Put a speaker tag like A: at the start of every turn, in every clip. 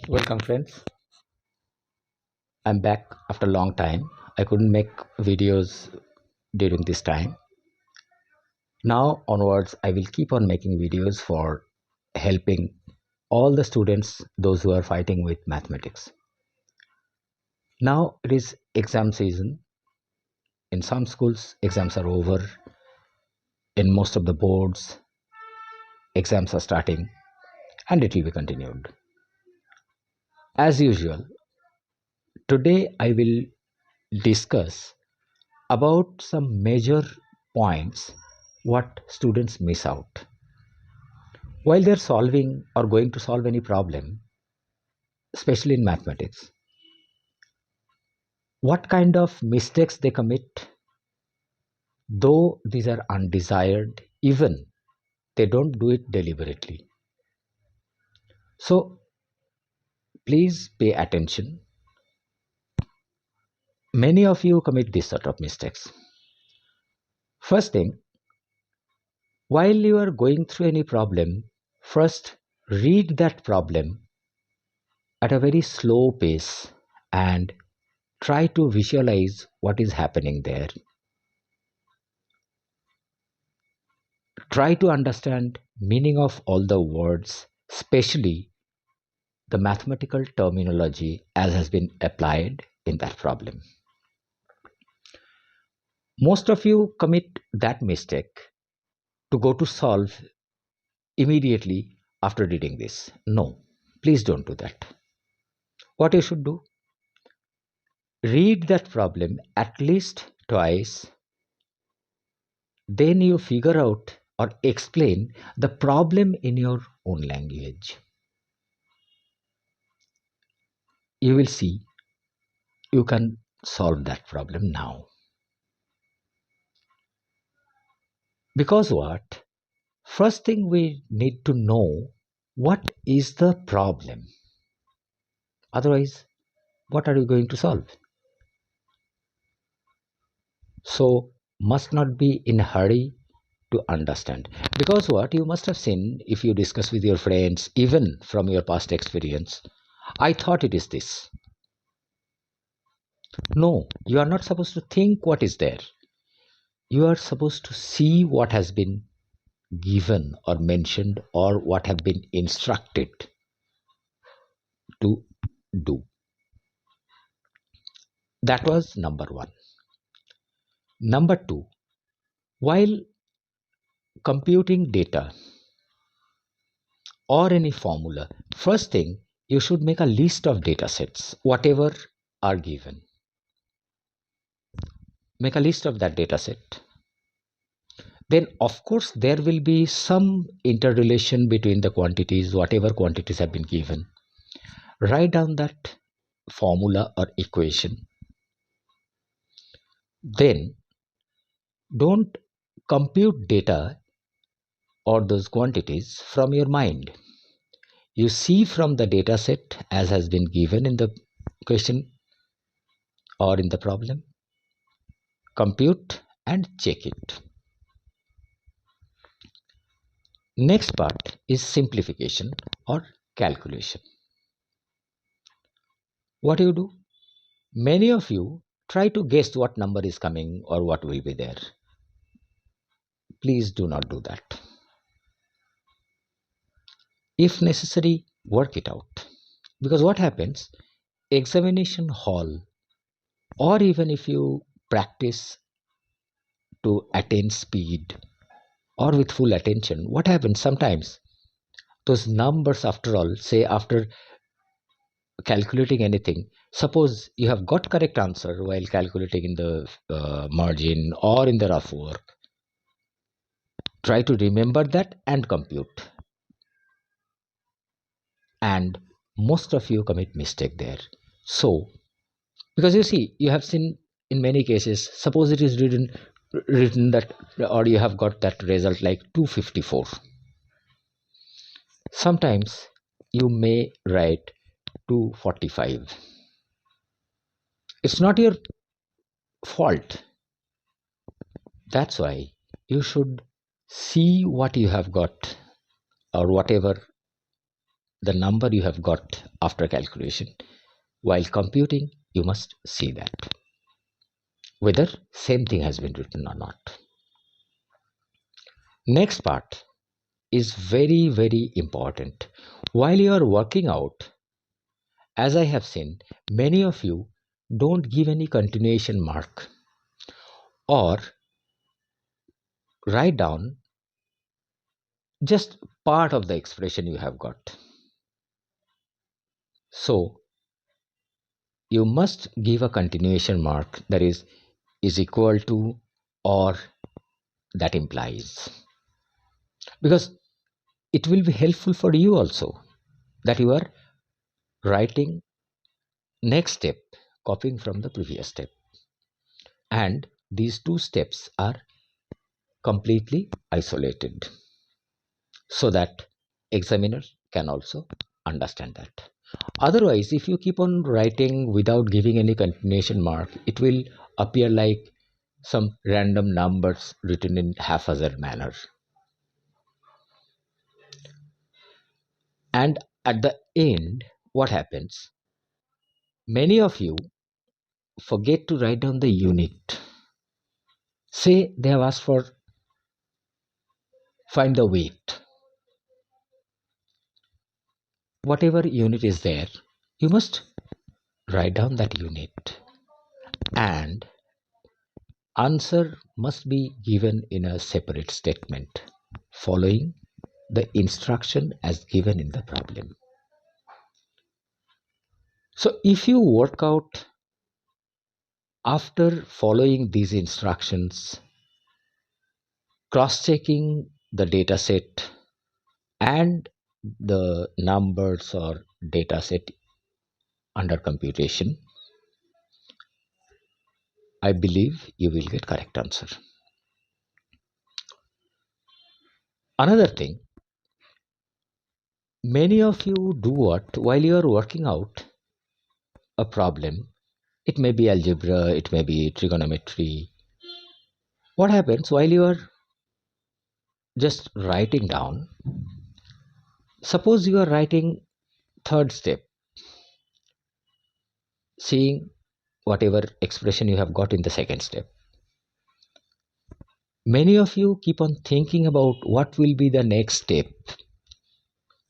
A: Welcome, friends. I'm back after a long time. I couldn't make videos during this time. Now onwards, I will keep on making videos for helping all the students, those who are fighting with mathematics. Now it is exam season. In some schools, exams are over. In most of the boards, exams are starting and it will be continued. As usual, today I will discuss about some major points what students miss out while they're solving or going to solve any problem, especially in mathematics. What kind of mistakes they commit, though these are undesired, even they don't do it deliberately. So please pay attention. Many of you commit this sort of mistakes. First thing, while you are going through any problem, first read that problem at a very slow pace and try to visualize what is happening there. Try to understand meaning of all the words, especially the mathematical terminology as has been applied in that problem. Most of you commit that mistake to go to solve immediately after reading this. No, please don't do that. What you should do? Read that problem at least twice, then you figure out or explain the problem in your own language. You will see you can solve that problem now. Because what? First thing we need to know what is the problem. Otherwise, what are you going to solve? So, must not be in a hurry to understand. Because what? You must have seen if you discuss with your friends, even from your past experience, I thought it is this. No, you are not supposed to think what is there. You are supposed to see what has been given or mentioned or what have been instructed to do. That was number one. Number two, while computing data or any formula, first thing you should make a list of data sets, whatever are given. Make a list of that data set. Then, of course, there will be some interrelation between the quantities, whatever quantities have been given. Write down that formula or equation. Then, don't compute data or those quantities from your mind. You see from the data set as has been given in the question or in the problem, compute and check it. Next part is simplification or calculation. What do you do? Many of you try to guess what number is coming or what will be there. Please do not do that. If necessary, work it out. Because what happens, examination hall, or even if you practice to attain speed or with full attention, what happens sometimes? Those numbers, after all, say after calculating anything, suppose you have got correct answer while calculating in the margin or in the rough work, try to remember that and compute. And most of you commit mistake there. So, because you see, you have seen in many cases, suppose it is written that, or you have got that result like 254. Sometimes you may write 245. It's not your fault. That's why you should see what you have got or whatever the number you have got after calculation. While computing, you must see that whether same thing has been written or not. Next part is very, very important. While you are working out, as I have seen, many of you don't give any continuation mark or write down just part of the expression you have got. So you must give a continuation mark, that is equal to or that implies, because it will be helpful for you also, that you are writing next step copying from the previous step, and these two steps are completely isolated so that examiner can also understand that. Otherwise, if you keep on writing without giving any continuation mark, it will appear like some random numbers written in haphazard manner. And at the end, what happens? Many of you forget to write down the unit. Say they have asked for find the weight. Whatever unit is there, you must write down that unit, and answer must be given in a separate statement following the instruction as given in the problem. So if you work out after following these instructions, cross-checking the data set and the numbers or data set under computation, I believe you will get correct answer. Another thing, many of you do what while you are working out a problem. It may be algebra, it may be trigonometry. What happens while you are just writing down? Suppose you are writing third step, seeing whatever expression you have got in the second step. Many of you keep on thinking about what will be the next step.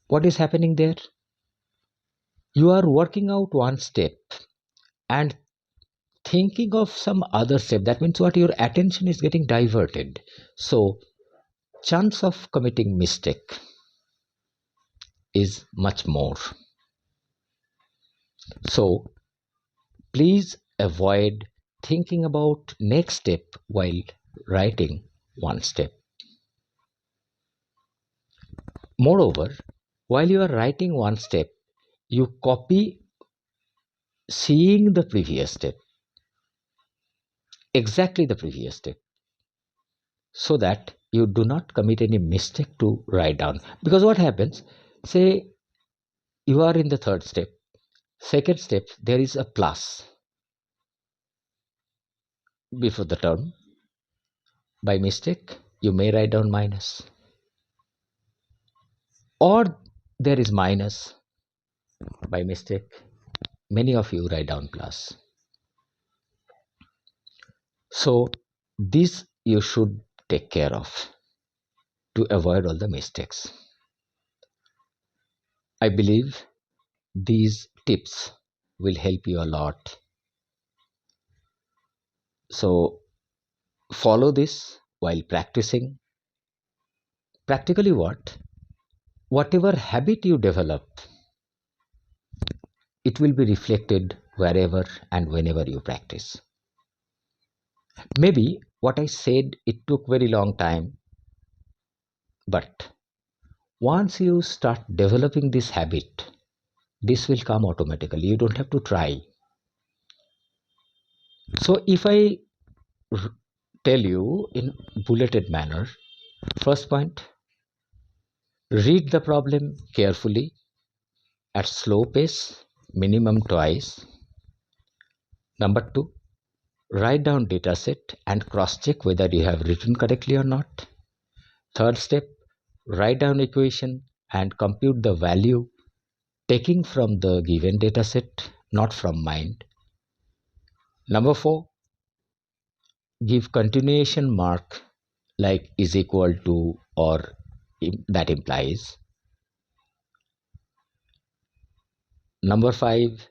A: What is happening there? You are working out one step and thinking of some other step. That means what, your attention is getting diverted. So chance of committing mistake is much more. So please avoid thinking about next step while writing one step. Moreover, while you are writing one step, you copy seeing the previous step, exactly the previous step, so that you do not commit any mistake to write down. Because what happens, say you are in the third step, second step, there is a plus before the term. By mistake, you may write down minus, or there is minus. By mistake, many of you write down plus. So this you should take care of to avoid all the mistakes. I believe these tips will help you a lot. So follow this while practicing. Practically what? Whatever habit you develop, it will be reflected wherever and whenever you practice. Maybe what I said, it took very long time, but once you start developing this habit, this will come automatically. You don't have to try. So if I tell you in bulleted manner, first point, read the problem carefully at slow pace, minimum twice. Number two, write down dataset and cross check whether you have written correctly or not. Third step, write down equation and compute the value taking from the given dataset, not from mind. Number 4, give continuation mark like is equal to or that implies. Number 5,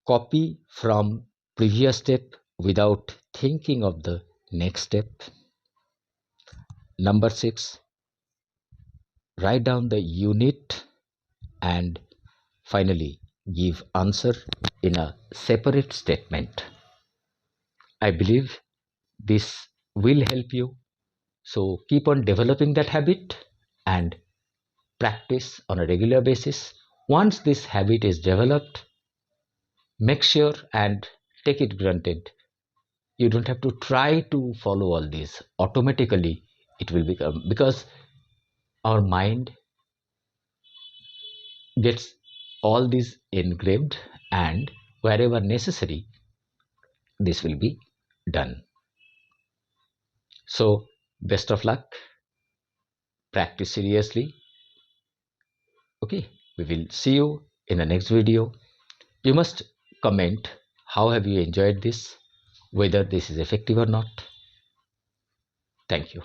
A: copy from previous step without thinking of the next step. Number 6, write down the unit, and finally give answer in a separate statement. I believe this will help you. So keep on developing that habit and practice on a regular basis. Once this habit is developed, make sure and take it granted. You don't have to try to follow all this. Automatically, it will become, because our mind gets all these engraved, and wherever necessary, this will be done. So, best of luck. Practice seriously. Okay, we will see you in the next video. You must comment how have you enjoyed this, whether this is effective or not. Thank you.